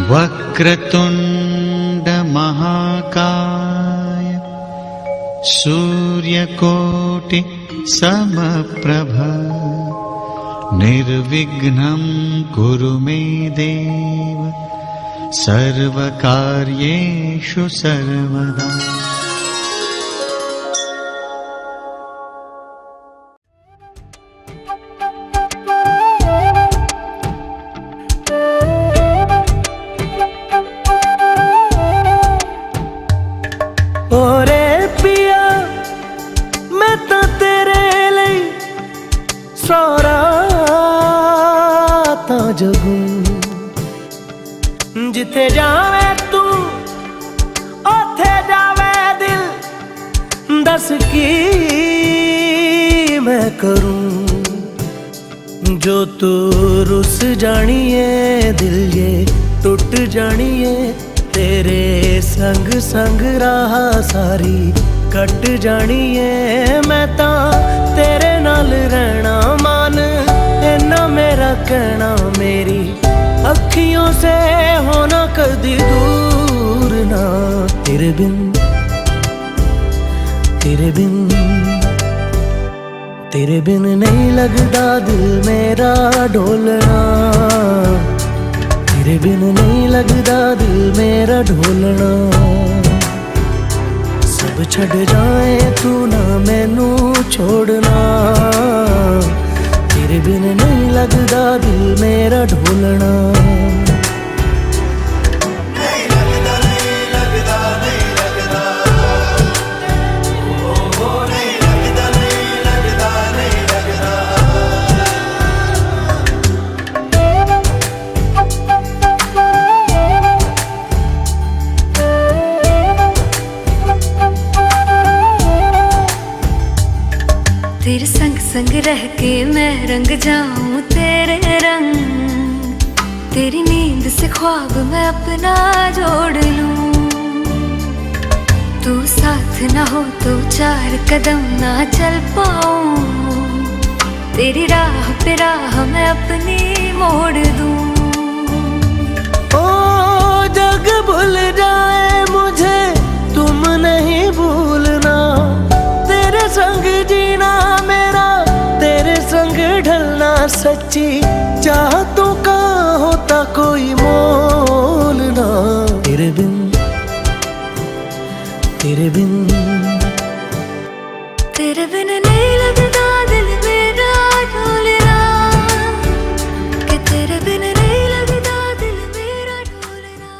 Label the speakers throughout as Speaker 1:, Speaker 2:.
Speaker 1: वक्रतुंड महाकाय सूर्यकोटि समप्रभ निर्विघ्नं कुरु मे देव सर्वकार्येषु सर्वदा।
Speaker 2: जिथे जावे तू ओथे जावे दिल, दस की मैं करूं जो तू रुस जानिए दिल ये टूट जानिए। तेरे संग संग राह सारी कट जानिए। मैं ता तेरे नाल रहना मान इन्ना मेरा कहना। मेरी अखियों से होना कदी दूर ना। तेरे बिन तेरे बिन तेरे बिन नहीं लगता दिल मेरा ढोलना। तेरे बिन नहीं लगता दिल मेरा ढोलना। सब छड़ जाए तू ना मैनू छोड़ना। तेरे बिन नहीं लगता दिल मेरा ढोलना।
Speaker 3: तेरे संग संग रह के मैं रंग जाऊं तेरे रंग। तेरी नींद से ख्वाब मैं अपना जोड़ लूं। तू साथ ना हो तो चार कदम ना चल पाऊं। तेरी राह पे राह मैं अपनी मोड़ दूं।
Speaker 2: ओ जग भूल जाए मुझे तुम नहीं भूलना। तेरे संग जीना मेरा तेरे संग ढलना। सच्ची चाहतों का होता कोई मोल ना। तेरे बिन तेरे बिन
Speaker 3: तेरे बिन नहीं लगता दिल मेरा ढोलना। कि तेरे बिन नहीं लगता दिल मेरा ढोलना।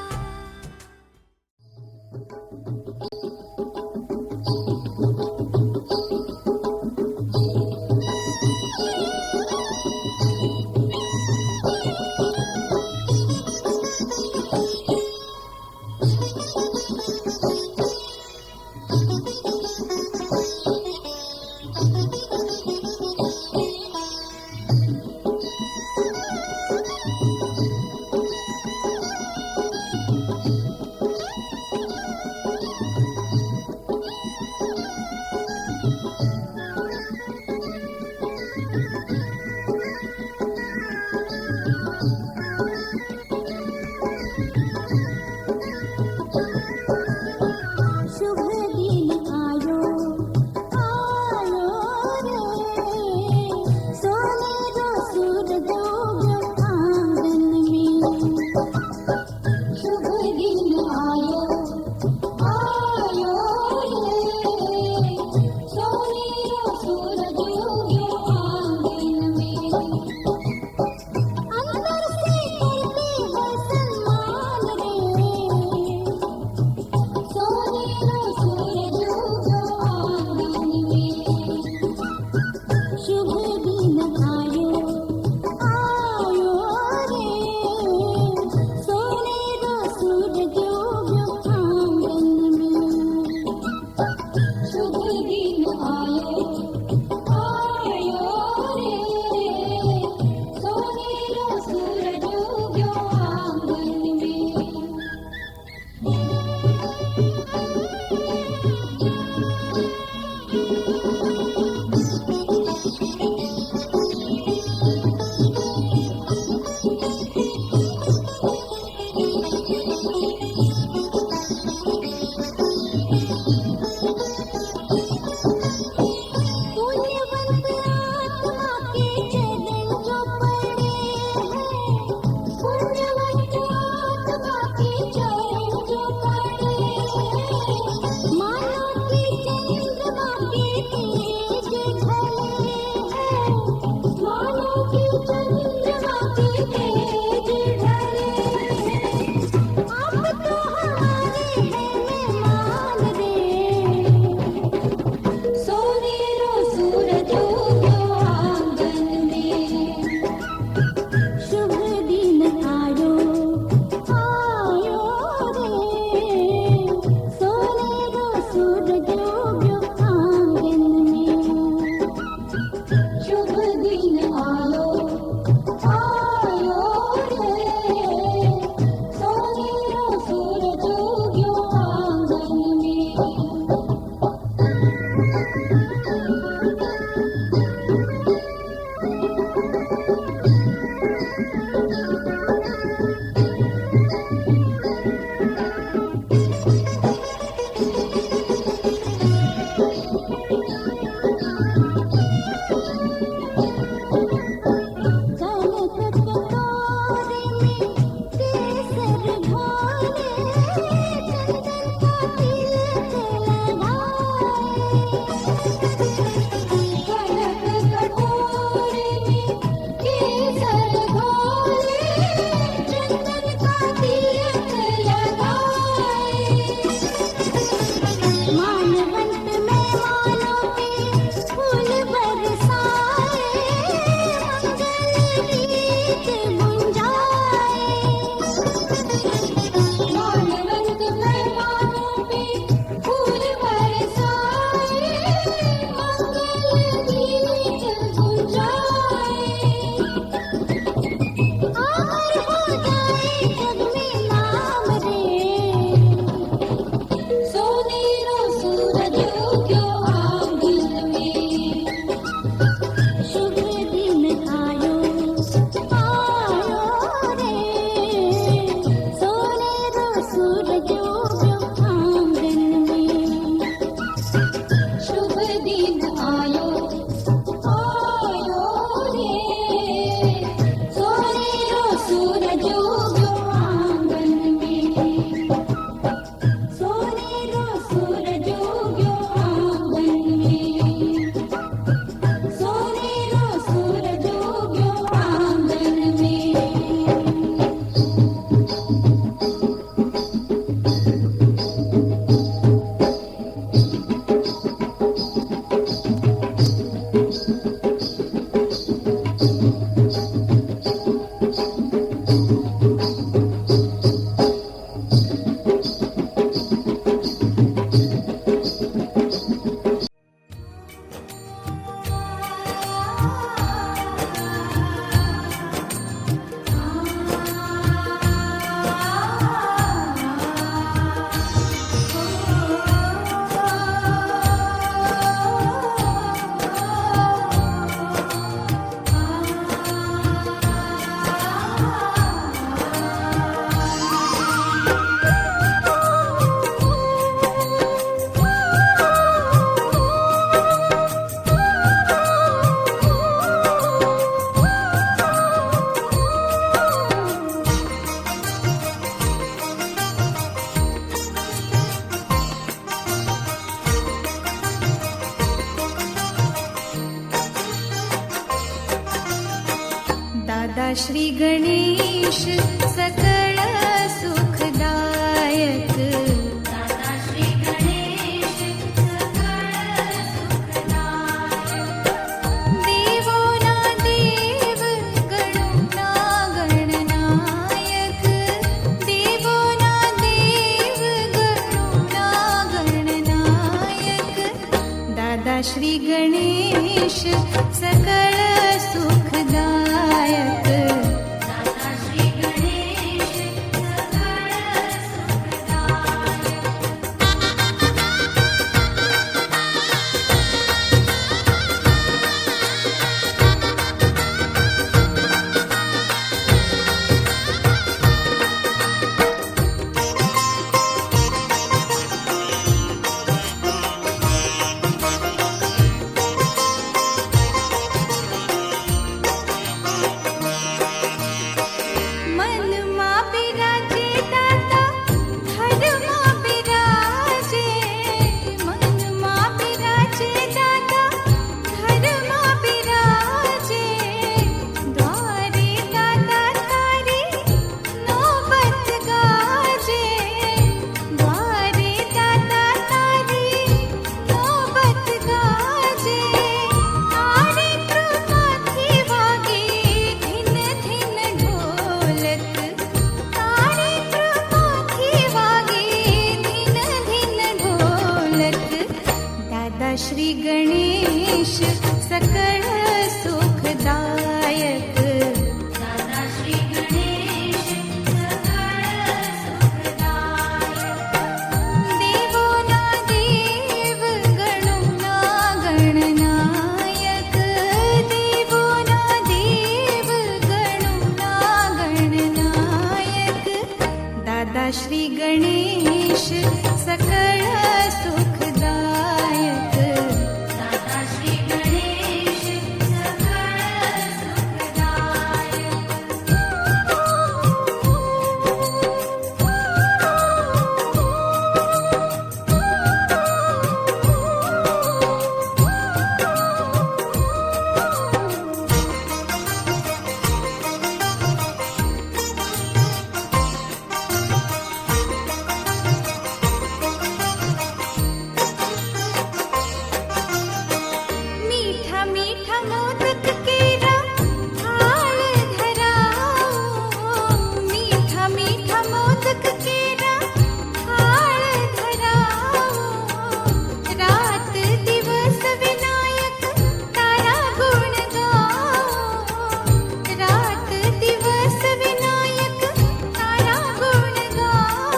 Speaker 3: श्री गणेश सकल सुखदायक दाता श्री गणेश सकल सुखदायक देवो ना देव गणो ना गणनायक देवो ना देव गणो ना गणनायक दादा श्री गणेश सकल सुखदायक मीठा मोदक केरा थाल धराओ, मीठा मीठा मोदक केरा थाल धराओ, रात दिवस विनायक तारा गुण गाओ, रात दिवस विनायक तारा गुण गाओ,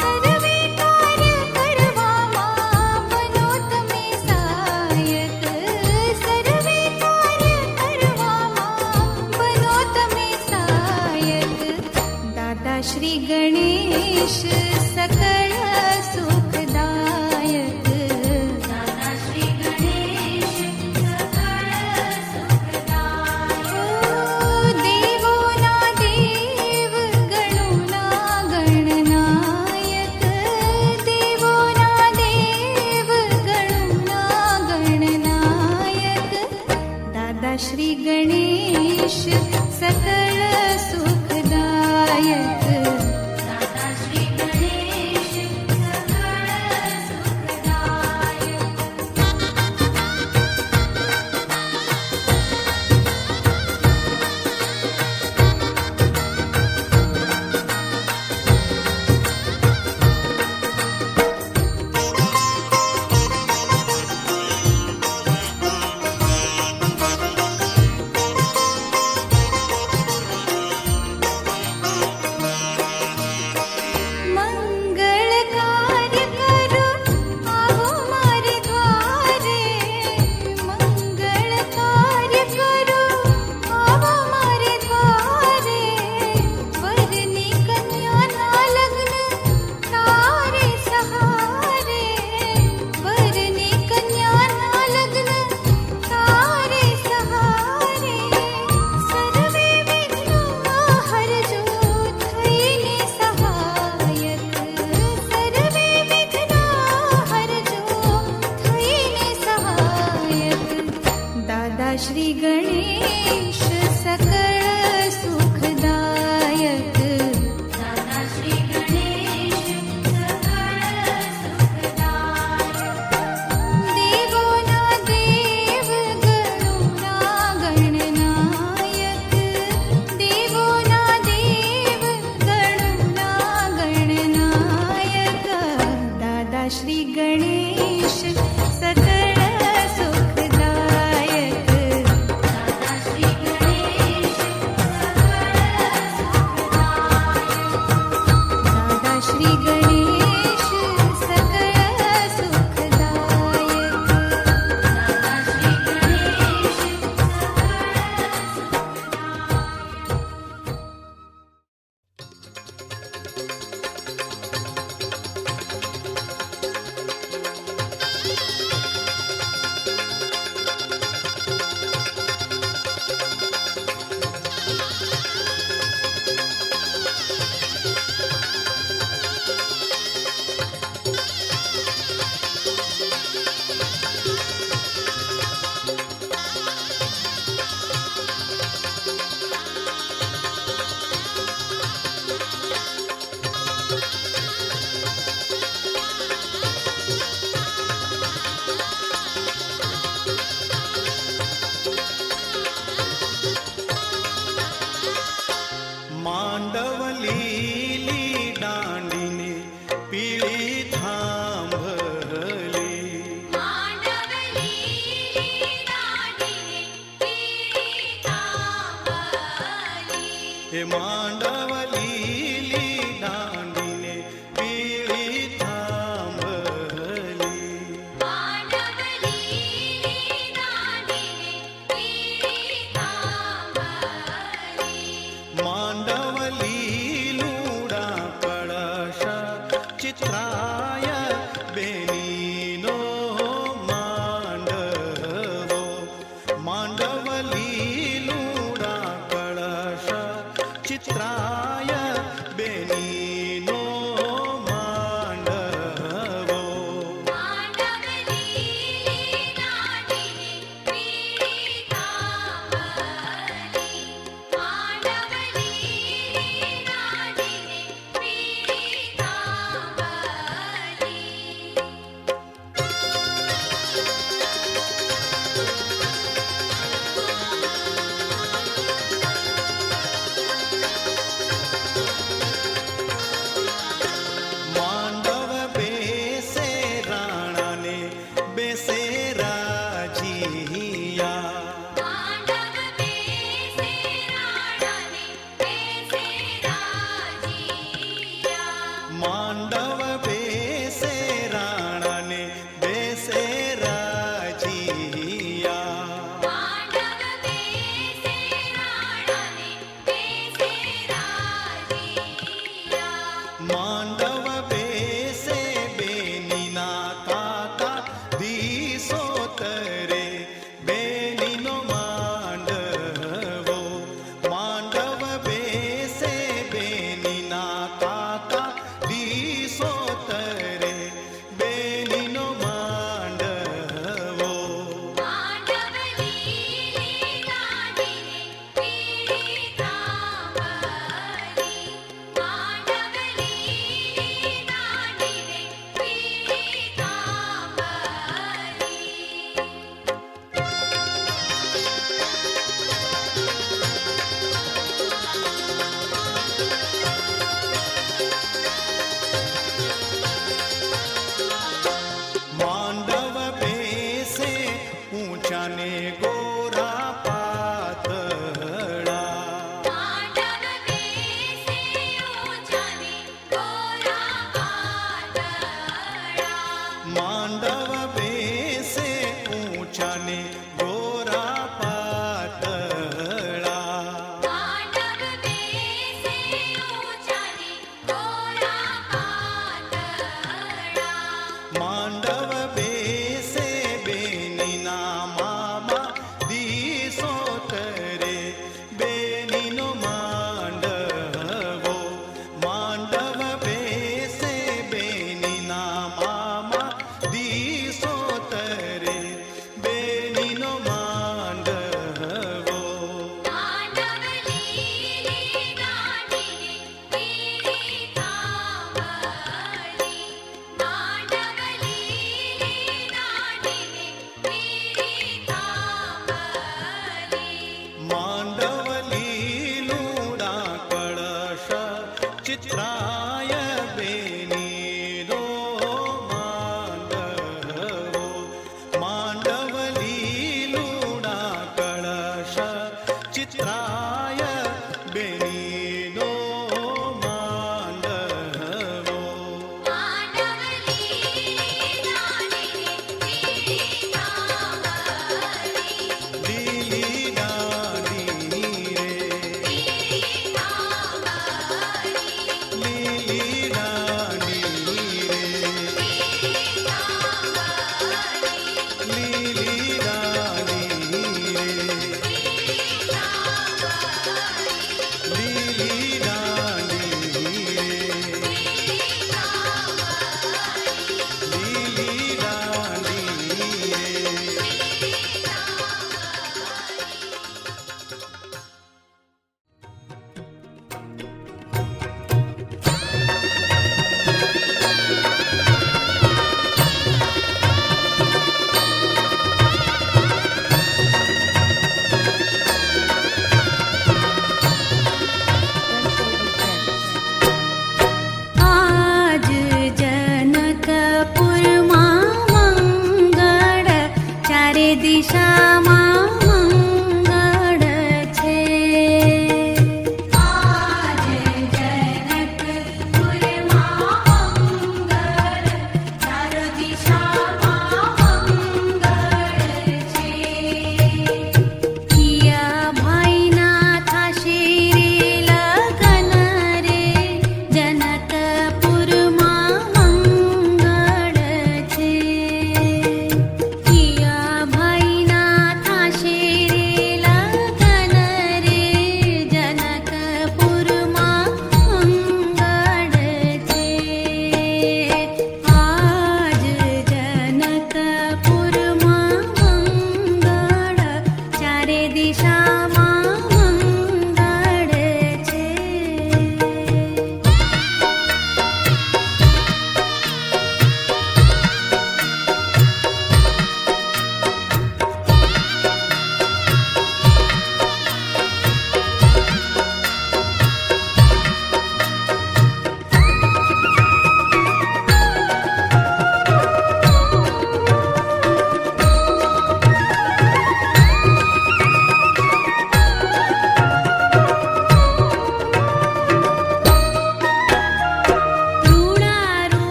Speaker 3: सर्वे कार्य करवामा बनो તમે સહાયક, સર્વે કાર્ય કરવામા બનો તમે સહાયક, દાદા શ્રી ગણેશ સકળ સુખદાયક, દાદા શ્રી ગણેશ સકળ સુખદાયક, દેવોના દેવ ગણોના ગણનાયક, દેવોના દેવ ગણોના ગણનાયક, દાદા શ્રી ગણેશ સકળ સુખદાયક, દાદા શ્રી ગણેશ સકળ સુખદાયક. મંગળ કાર્ય કરો આવો મારે દ્વારે, મંગળ કાર્ય કરો આવો મારે દ્વારે, વરની કન્યાના લગ્ન તારે સહારે, વરની કન્યાના લગ્ન તારે સહારે, સર્વે વિઘ્નો હરજો થઈને સહાયક, સર્વે વિઘ્નો હરજો થઈને સહાયક, દાદા શ્રી ગણેશ સકળ સુખદાયક, દાદા શ્રી ગણેશ સકળ સુખદાયક, દેવોના દેવ ગણોના ગણનાયક, દેવોના દેવ ગણોના ગણનાયક, દાદા શ્રી ગણેશ સકળ સુખદાયક, દાદા શ્રી ગણેશ દાદા શ્રી ગણેશ સકળ સુખદાયક, દાદા શ્રી ગણેશ
Speaker 1: માંડવલીલી દાંડીને પીળી થાંભલી, એ માંડવલીલી દાંડીને પીળી થાંભલી, માંડવલી લુડા કળશ ચિત્રાય બેનીનો માંડવો, માંડવલી લુડા કળશ ચિત્રા માંડવ બેસે રાણા ને બેસે રાજીયા. માંડવ બેસે બેનીના કાકા દીસો તરે બેનીનો માંડવો. માંડવ બેસે બેનીના કાકા દીસો તરે બેનીનો માંડવો. માંડવ બેસે ઊંચા ને ગોરા પાતળા. માંડવ બેસે ઊંચા ને ગોરા પાતળા. માંડવ બેસે બેનીના મામા દીસો તરે બેનીનો માંડવો. માંડવ બેસે બેનીના મામા દીસો તરે બેનીનો માંડવો. માંડવ લીલુડા કળશ ચિત્રાય બેનીનો માંડવો. માંડવ લીલુડા કળશ ચિત્રાય બેનીનો માંડવો. લીલી ડાળી રે, લીલી ડાળી રે, લીલી ડાળી રે, લીલી ડાળી રે, લીલી ડાળી રે.
Speaker 3: आज जनकपुરમાં મંગળ, ચારે દિશામાં મંગળ છે. આજ જનકપુરમાં મંગળ, ચાર દિશામાં મંગળ છે. કિયા ભાઈના થાશે રે લગન રે, જનકપુરમાં મંગળ છે. કિયા ભાઈના થાશે રે લગન રે, જનકપુરમાં મંગળ છે. આજ જનકપુરમાં મંગળ, ચારે દિશામાં મંગળ છે.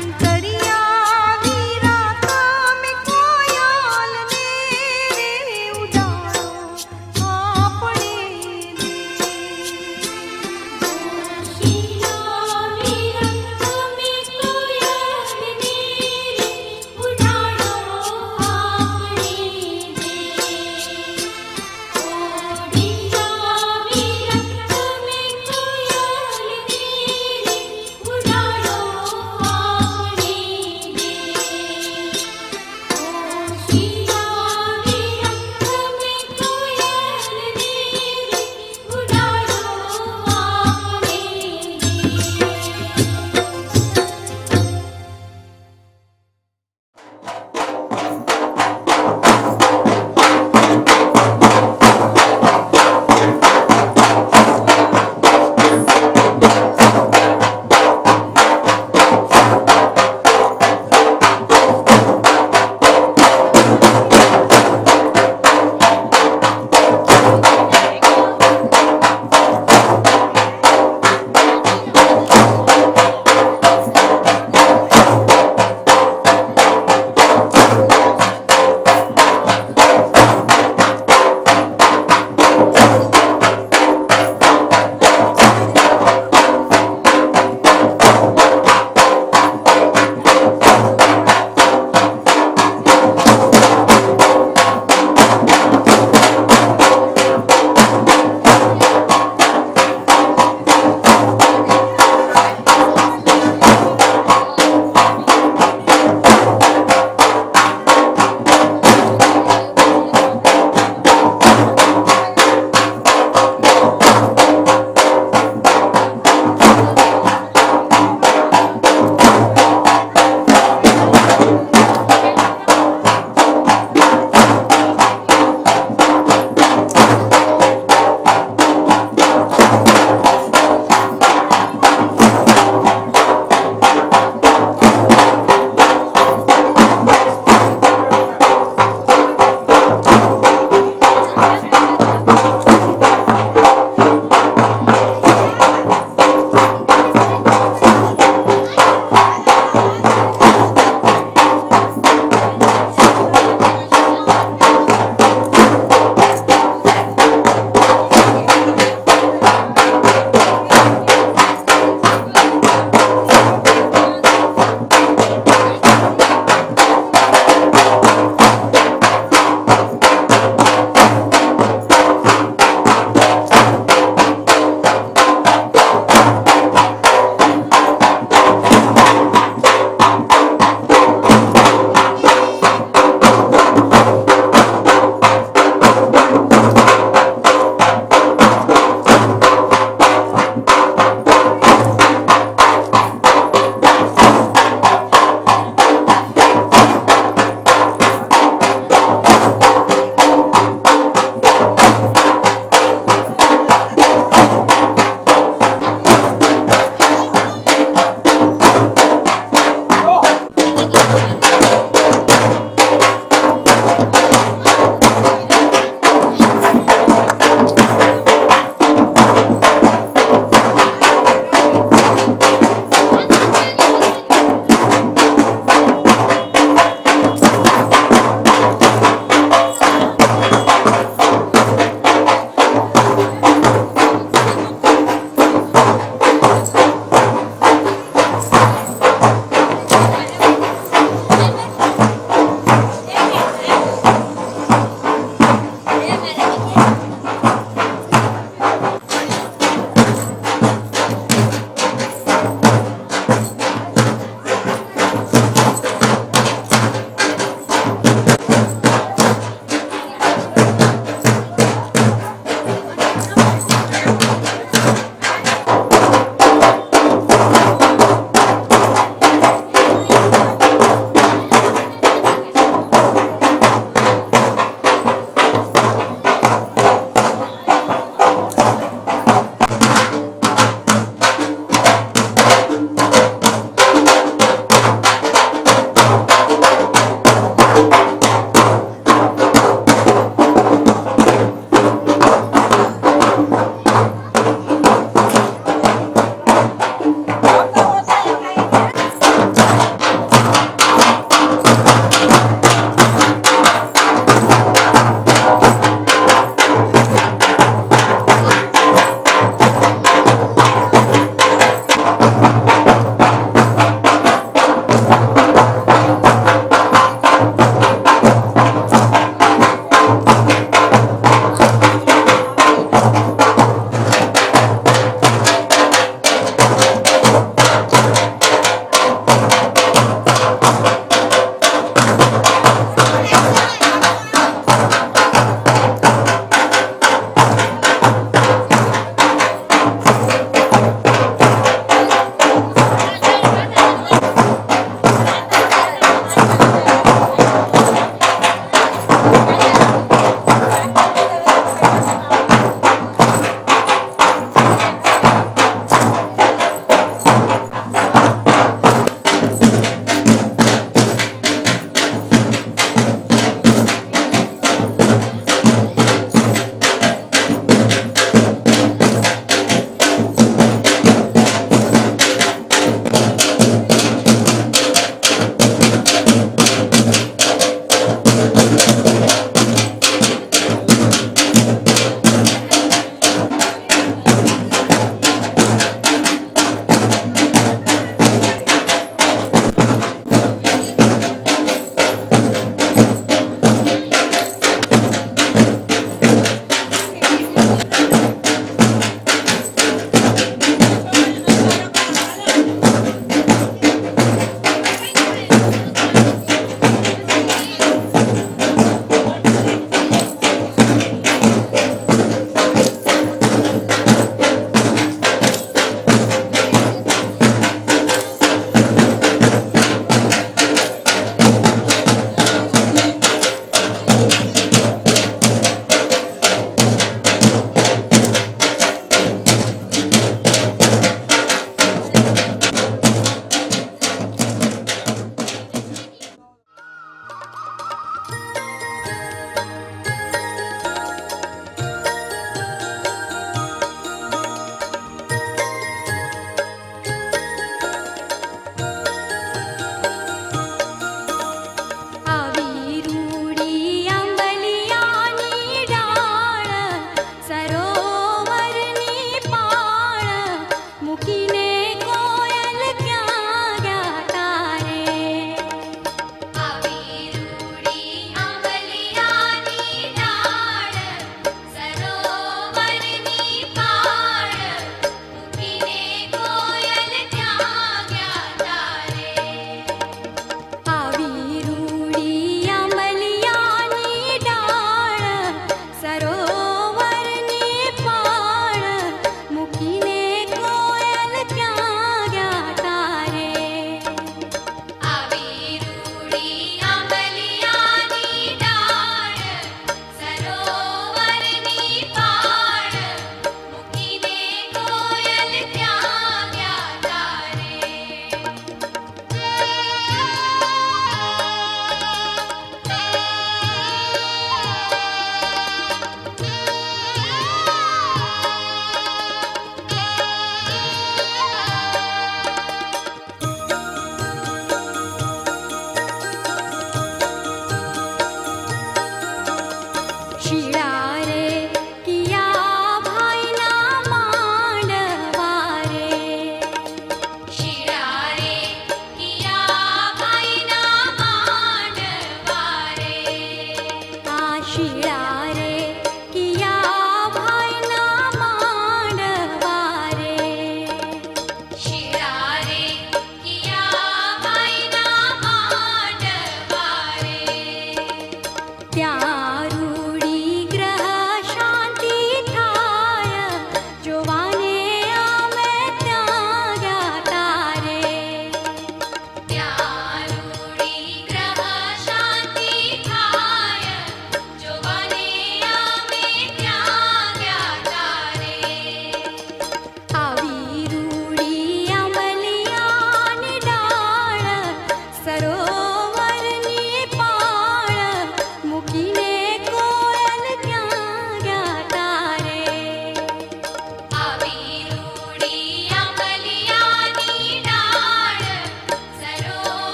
Speaker 3: संग